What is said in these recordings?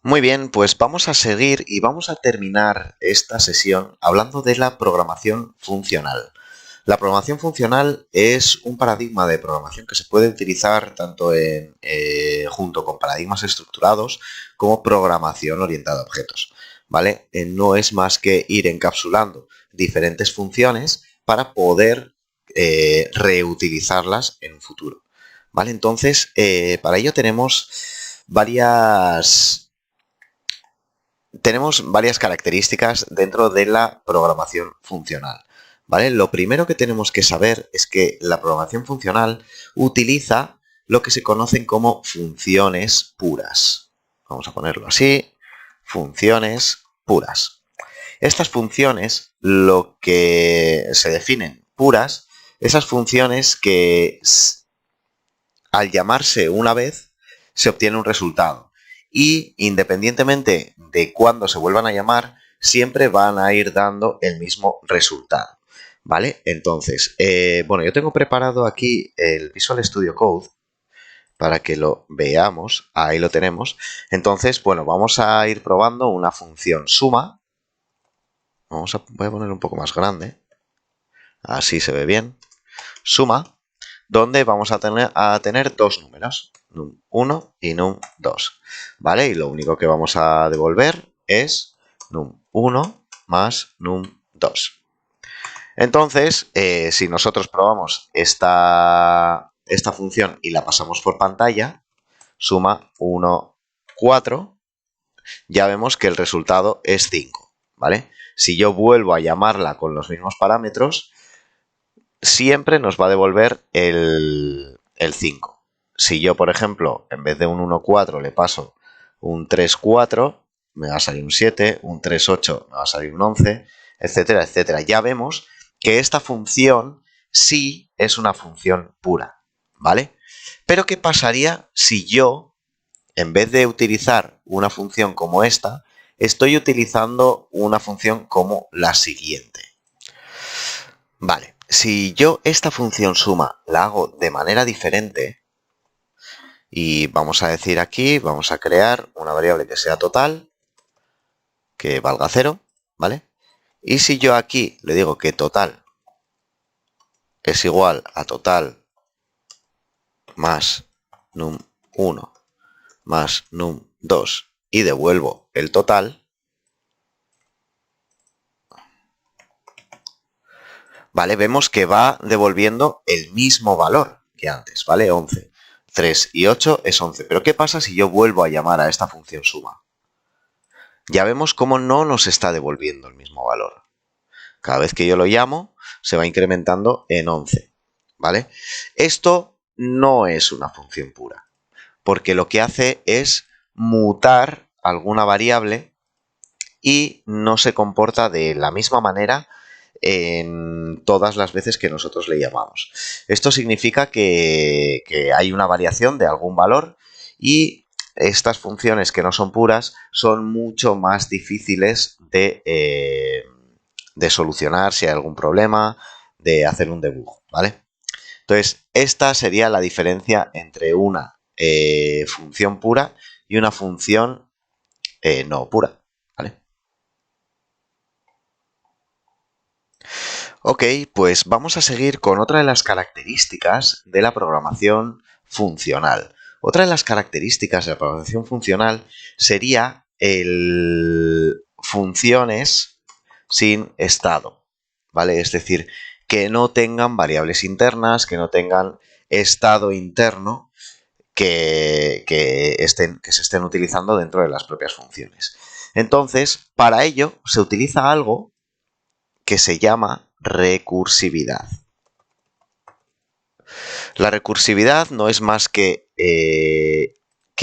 Muy bien, pues vamos a seguir y vamos a terminar esta sesión hablando de la programación funcional. La programación funcional es un paradigma de programación que se puede utilizar tanto junto con paradigmas estructurados como programación orientada a objetos, ¿vale? No es más que ir encapsulando diferentes funciones para poder reutilizarlas en un futuro, ¿vale? Entonces, para ello tenemos varias características dentro de la programación funcional, ¿vale? Lo primero que tenemos que saber es que la programación funcional utiliza lo que se conocen como funciones puras. Vamos a ponerlo así, funciones puras. Estas funciones, lo que se definen puras, esas funciones que al llamarse una vez se obtiene un resultado. Y independientemente de cuándo se vuelvan a llamar, siempre van a ir dando el mismo resultado, ¿vale? Entonces, bueno, yo tengo preparado aquí el Visual Studio Code para que lo veamos. Ahí lo tenemos. Entonces, bueno, vamos a ir probando una función suma. Voy a poner un poco más grande. Así se ve bien. Suma, donde vamos a tener dos números, num1 y num2, ¿vale? Y lo único que vamos a devolver es num1 más num2. Entonces, si nosotros probamos esta función y la pasamos por pantalla, suma 1, 4, ya vemos que el resultado es 5, ¿vale? Si yo vuelvo a llamarla con los mismos parámetros, siempre nos va a devolver el 5. Si yo, por ejemplo, en vez de un 1, 4 le paso un 3, 4, me va a salir un 7, un 3, 8, me va a salir un 11, etcétera, etcétera. Ya vemos que esta función sí es una función pura, ¿vale? Pero ¿qué pasaría si yo, en vez de utilizar una función como esta, estoy utilizando una función como la siguiente? Vale, si yo esta función suma la hago de manera diferente, y vamos a decir aquí, vamos a crear una variable que sea total, que valga 0, ¿vale? Y si yo aquí le digo que total es igual a total más num1 más num2 y devuelvo el total, ¿vale? Vemos que va devolviendo el mismo valor que antes, ¿vale? 11. 3 y 8 es 11. Pero ¿qué pasa si yo vuelvo a llamar a esta función suma? Ya vemos cómo no nos está devolviendo el mismo valor. Cada vez que yo lo llamo, se va incrementando en 11, ¿vale? Esto no es una función pura, porque lo que hace es mutar alguna variable y no se comporta de la misma manera en todas las veces que nosotros le llamamos. Esto significa que hay una variación de algún valor y estas funciones que no son puras son mucho más difíciles de solucionar si hay algún problema, de hacer un debug, ¿vale? Entonces, esta sería la diferencia entre una función pura y una función no pura, ¿vale? Ok, pues vamos a seguir con otra de las características de la programación funcional. Otra de las características de la programación funcional sería el funciones sin estado, ¿vale? Es decir, que no tengan variables internas, que no tengan estado interno que se estén utilizando dentro de las propias funciones. Entonces, para ello se utiliza algo que se llama recursividad. La recursividad no es más que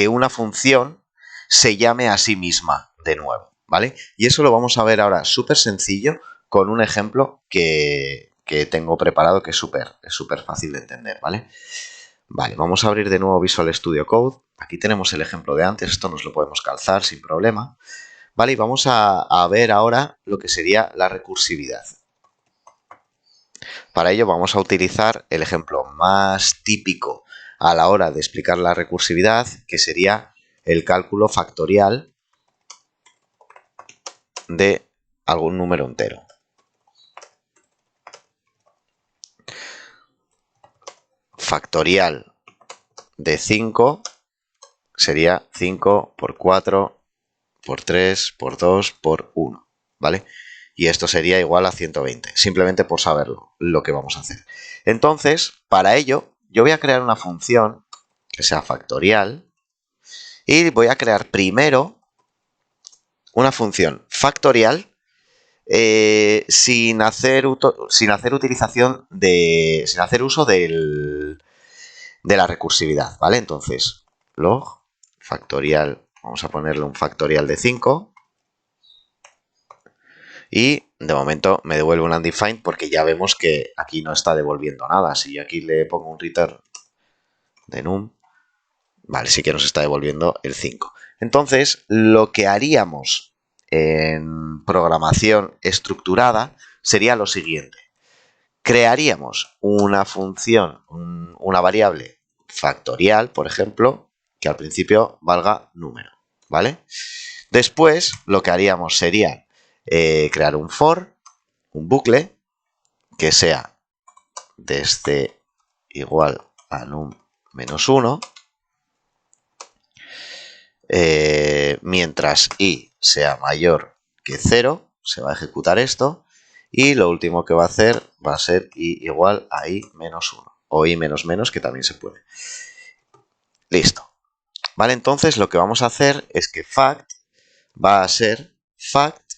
una función se llame a sí misma de nuevo, ¿vale? Y eso lo vamos a ver ahora súper sencillo con un ejemplo que tengo preparado que es súper fácil de entender, ¿vale? Vale, vamos a abrir de nuevo Visual Studio Code. Aquí tenemos el ejemplo de antes, esto nos lo podemos calzar sin problema. Vale, y vamos a ver ahora lo que sería la recursividad. Para ello vamos a utilizar el ejemplo más típico a la hora de explicar la recursividad, que sería el cálculo factorial de algún número entero. Factorial de 5 sería 5 por 4 por 3 por 2 por 1, ¿vale? Y esto sería igual a 120, simplemente por saberlo, lo que vamos a hacer. Entonces, para ello, yo voy a crear una función que sea factorial y voy a crear primero una función factorial sin hacer utilización sin hacer uso de la recursividad, ¿vale? Entonces, log factorial, vamos a ponerle un factorial de 5 y de momento me devuelve un undefined porque ya vemos que aquí no está devolviendo nada. Si yo aquí le pongo un return de num, vale, sí que nos está devolviendo el 5. Entonces, lo que haríamos en programación estructurada sería lo siguiente. Crearíamos una función, una variable factorial, por ejemplo, que al principio valga número, ¿vale? Después, lo que haríamos sería crear un for, un bucle, que sea desde igual a num menos 1, mientras i sea mayor que 0, se va a ejecutar esto, y lo último que va a hacer va a ser i igual a i menos 1, o i menos menos, que también se puede. Listo. Vale, entonces lo que vamos a hacer es que fact va a ser fact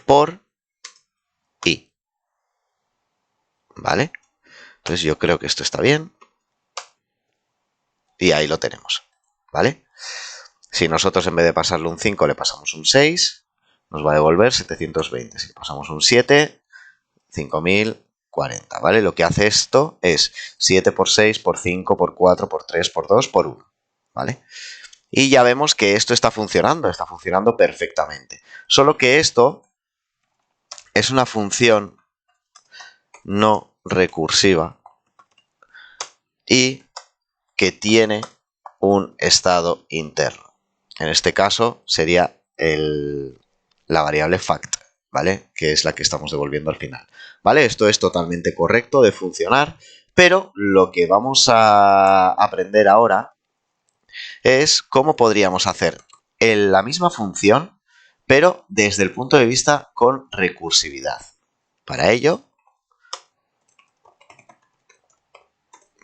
por i. ¿Vale? Entonces yo creo que esto está bien. Y ahí lo tenemos. ¿Vale? Si nosotros en vez de pasarle un 5 le pasamos un 6, nos va a devolver 720. Si pasamos un 7, 5040. ¿Vale? Lo que hace esto es 7 por 6, por 5, por 4, por 3, por 2, por 1. ¿Vale? Y ya vemos que esto está funcionando perfectamente. Solo que esto es una función no recursiva y que tiene un estado interno. En este caso sería la variable fact, ¿vale? Que es la que estamos devolviendo al final. ¿Vale? Esto es totalmente correcto de funcionar, pero lo que vamos a aprender ahora es cómo podríamos hacer la misma función, pero desde el punto de vista con recursividad. Para ello,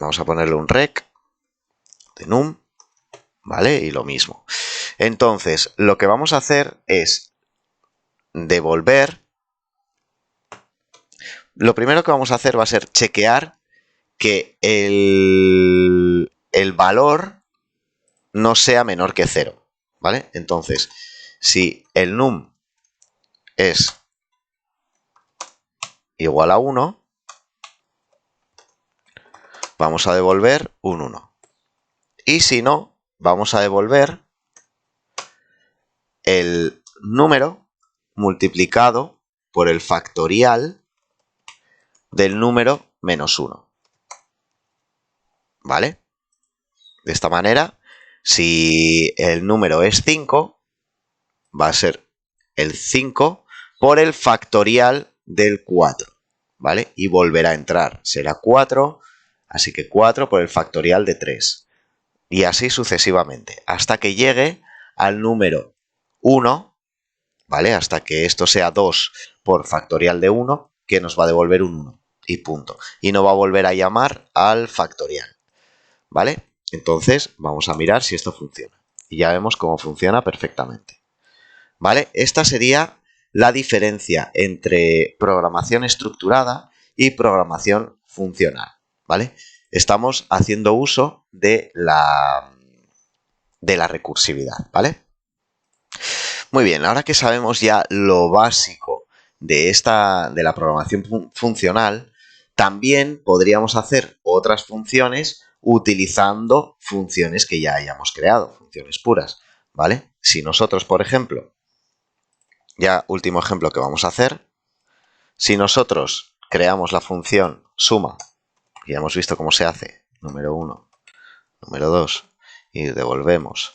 vamos a ponerle un rec de num, ¿vale? Y lo mismo. Entonces, lo que vamos a hacer es devolver. Lo primero que vamos a hacer va a ser chequear que el valor no sea menor que 0, ¿vale? Entonces, si el num es igual a 1, vamos a devolver un 1. Y si no, vamos a devolver el número multiplicado por el factorial del número menos 1. ¿Vale? De esta manera, si el número es 5, va a ser el 5 por el factorial del 4. ¿Vale? Y volverá a entrar. Será 4, así que 4 por el factorial de 3. Y así sucesivamente, hasta que llegue al número 1, ¿vale? Hasta que esto sea 2 por factorial de 1, que nos va a devolver un 1 y punto. Y no va a volver a llamar al factorial, ¿vale? Entonces vamos a mirar si esto funciona. Y ya vemos cómo funciona perfectamente, ¿vale? Esta sería la diferencia entre programación estructurada y programación funcional, ¿vale? Estamos haciendo uso de la recursividad, ¿vale? Muy bien, ahora que sabemos ya lo básico de la programación funcional, también podríamos hacer otras funciones utilizando funciones que ya hayamos creado, funciones puras, ¿vale? Si nosotros, por ejemplo, ya último ejemplo que vamos a hacer, si nosotros creamos la función suma, y ya hemos visto cómo se hace, número 1, número 2, y devolvemos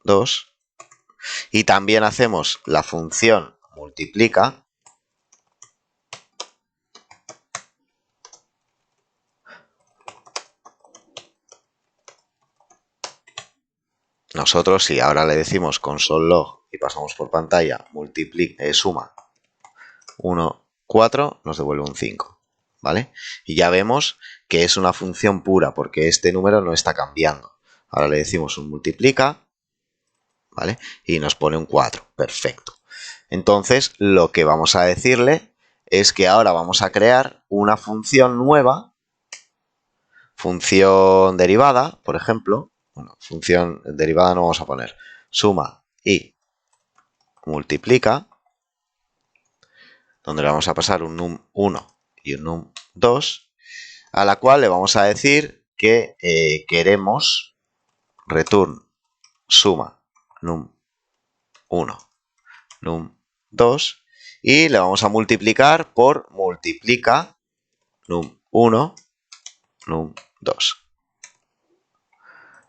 2, Y también hacemos la función multiplica. Nosotros, si ahora le decimos console log y pasamos por pantalla, suma 1, 4, nos devuelve un 5, ¿vale? Y ya vemos que es una función pura porque este número no está cambiando. Ahora le decimos un multiplica, ¿vale? Y nos pone un 4, perfecto. Entonces, lo que vamos a decirle es que ahora vamos a crear una función nueva, función derivada, por ejemplo. Bueno, función derivada no vamos a poner. Suma y multiplica, donde le vamos a pasar un num1 y un num2, a la cual le vamos a decir que queremos return suma num1, num2, y le vamos a multiplicar por multiplica num1, num2.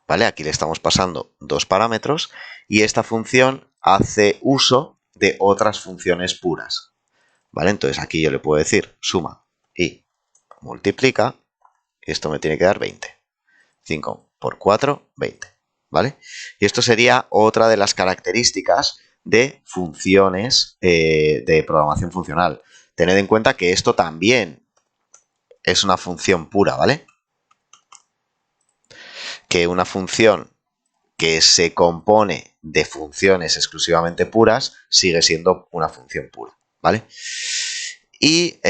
¿Vale? Aquí le estamos pasando dos parámetros y esta función hace uso de otras funciones puras. ¿Vale? Entonces aquí yo le puedo decir suma y multiplica, esto me tiene que dar 20. 5 por 4, 20. ¿Vale? Y esto sería otra de las características de funciones de programación funcional. Tened en cuenta que esto también es una función pura, ¿vale? Que una función que se compone de funciones exclusivamente puras sigue siendo una función pura, ¿vale? Y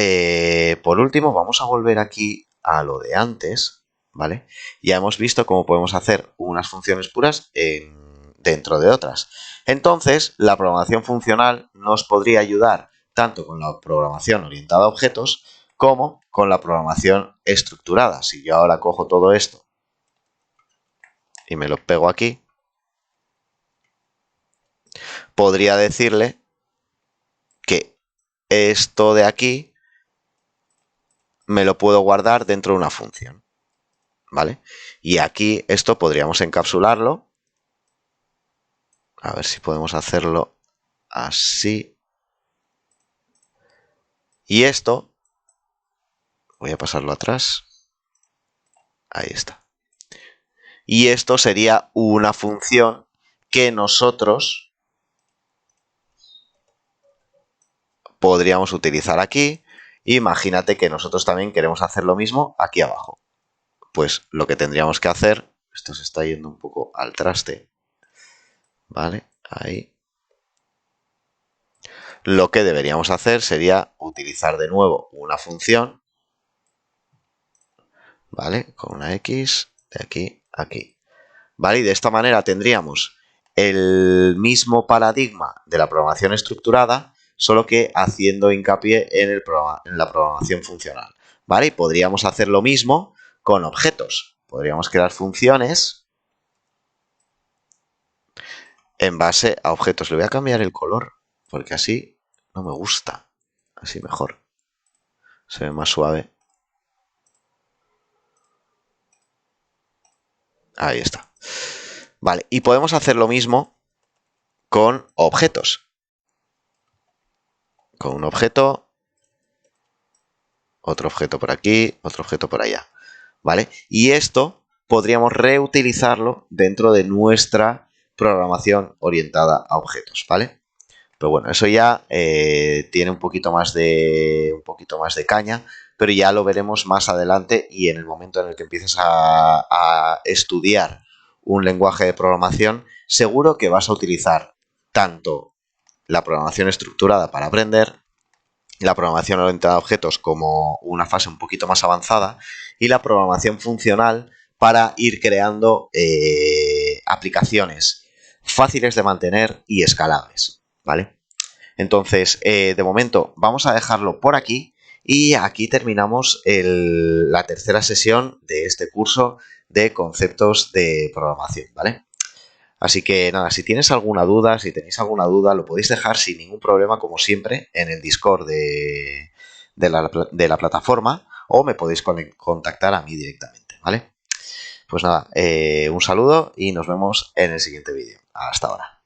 por último vamos a volver aquí a lo de antes, ¿vale? Ya hemos visto cómo podemos hacer unas funciones puras dentro de otras. Entonces, la programación funcional nos podría ayudar tanto con la programación orientada a objetos como con la programación estructurada. Si yo ahora cojo todo esto y me lo pego aquí, podría decirle que esto de aquí me lo puedo guardar dentro de una función, ¿vale? Y aquí esto podríamos encapsularlo. A ver si podemos hacerlo así. Y esto, voy a pasarlo atrás. Ahí está. Y esto sería una función que nosotros podríamos utilizar aquí. Imagínate que nosotros también queremos hacer lo mismo aquí abajo. Pues lo que tendríamos que hacer, esto se está yendo un poco al traste, ¿vale? Ahí. Lo que deberíamos hacer sería utilizar de nuevo una función, ¿vale? Con una X de aquí a aquí, ¿vale? Y de esta manera tendríamos el mismo paradigma de la programación estructurada, solo que haciendo hincapié en la programación funcional, ¿vale? Y podríamos hacer lo mismo con objetos. Podríamos crear funciones en base a objetos. Le voy a cambiar el color, porque así no me gusta. Así mejor. Se ve más suave. Ahí está. Vale, y podemos hacer lo mismo con objetos. Con un objeto, otro objeto por aquí, otro objeto por allá. ¿Vale? Y esto podríamos reutilizarlo dentro de nuestra programación orientada a objetos, ¿vale? Pero bueno, eso ya tiene un poquito más de caña, pero ya lo veremos más adelante y en el momento en el que empieces a estudiar un lenguaje de programación, seguro que vas a utilizar tanto la programación estructurada para aprender, la programación orientada a objetos como una fase un poquito más avanzada y la programación funcional para ir creando aplicaciones fáciles de mantener y escalables, ¿vale? Entonces, de momento vamos a dejarlo por aquí y aquí terminamos la tercera sesión de este curso de conceptos de programación, ¿vale? Así que nada, si tienes alguna duda, si tenéis alguna duda, lo podéis dejar sin ningún problema, como siempre, en el Discord de la plataforma o me podéis contactar a mí directamente, ¿vale? Pues nada, un saludo y nos vemos en el siguiente vídeo. Hasta ahora.